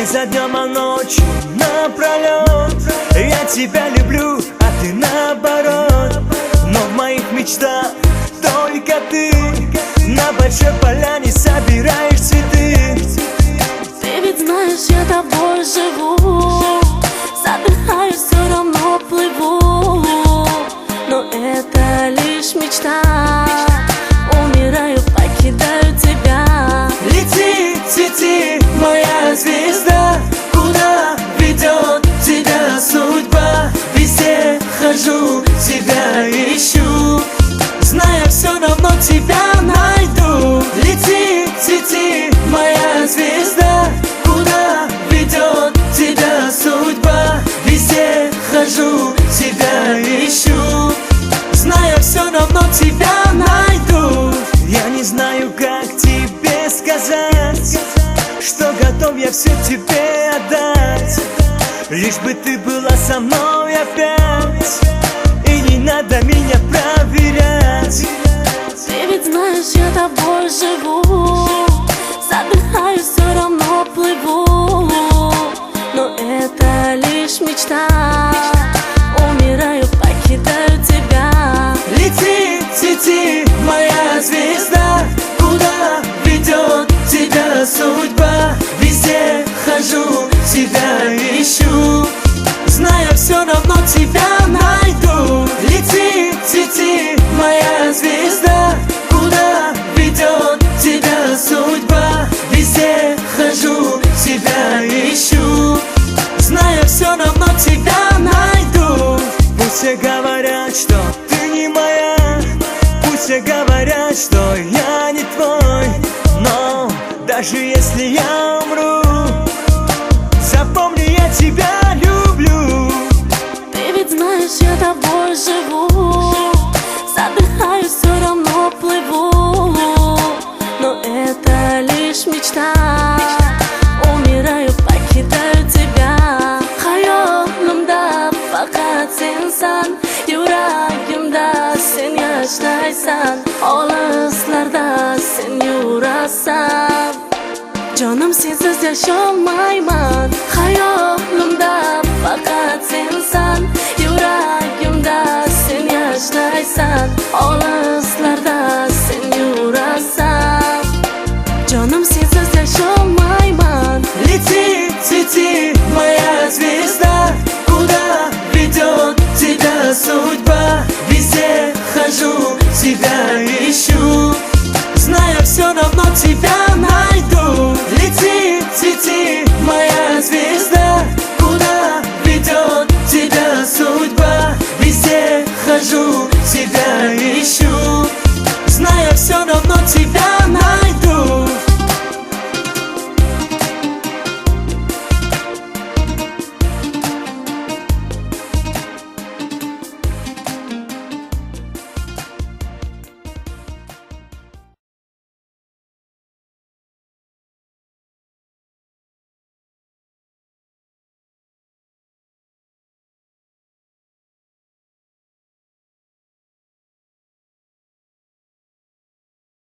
День за днем, а ночью напролет. Я тебя люблю, а ты наоборот. Но в моих мечтах только ты. На большой поляне собираешь цветы. Ты ведь знаешь, я тобой живу. Задыхаюсь, все равно плыву. Но это лишь мечта. Умираю, покидаю тебя. Лети, цвети, моя звезда. Куда ведет тебя судьба? Везде хожу, тебя ищу. Зная, все равно тебя найду. Лети, цвети, моя звезда. Куда ведет тебя судьба? Везде хожу, тебя ищу. Зная, все равно тебя найду. Я не знаю, как тебе сказать, что готов я все тебе отдать. Лишь бы ты была со мной опять, и не надо меня проверять. Ты ведь знаешь, я тобой живу. Задыхаюсь, все равно плыву. Но это лишь мечта. Умираю, покидаю тебя. Лети, цвети, моя звезда. Куда ведет тебя судьба? Везде хожу, тебя ищу. Зная, все равно тебя найду. Лети, цвети, моя звезда. Куда ведет тебя судьба? Везде хожу, тебя ищу. Зная, все равно тебя найду. Пусть все говорят, что ты не моя. Пусть все говорят, что я не твой. Но даже если я умру, запомни, я тебя люблю. Ты ведь знаешь, я тобой живу. Задыхаюсь, все равно плыву. Но это лишь мечта. Умираю, покидаю тебя. Hayolimda faqat sensan. Yuragimda sen yashaysan. Olislarda sen yurasan. Jonim sensiz yasholmayman. Hayolimda faqat sensan. Yuragimda sen yashaysan. Olislarda sen yurasan. Jonim sensiz yasholmayman.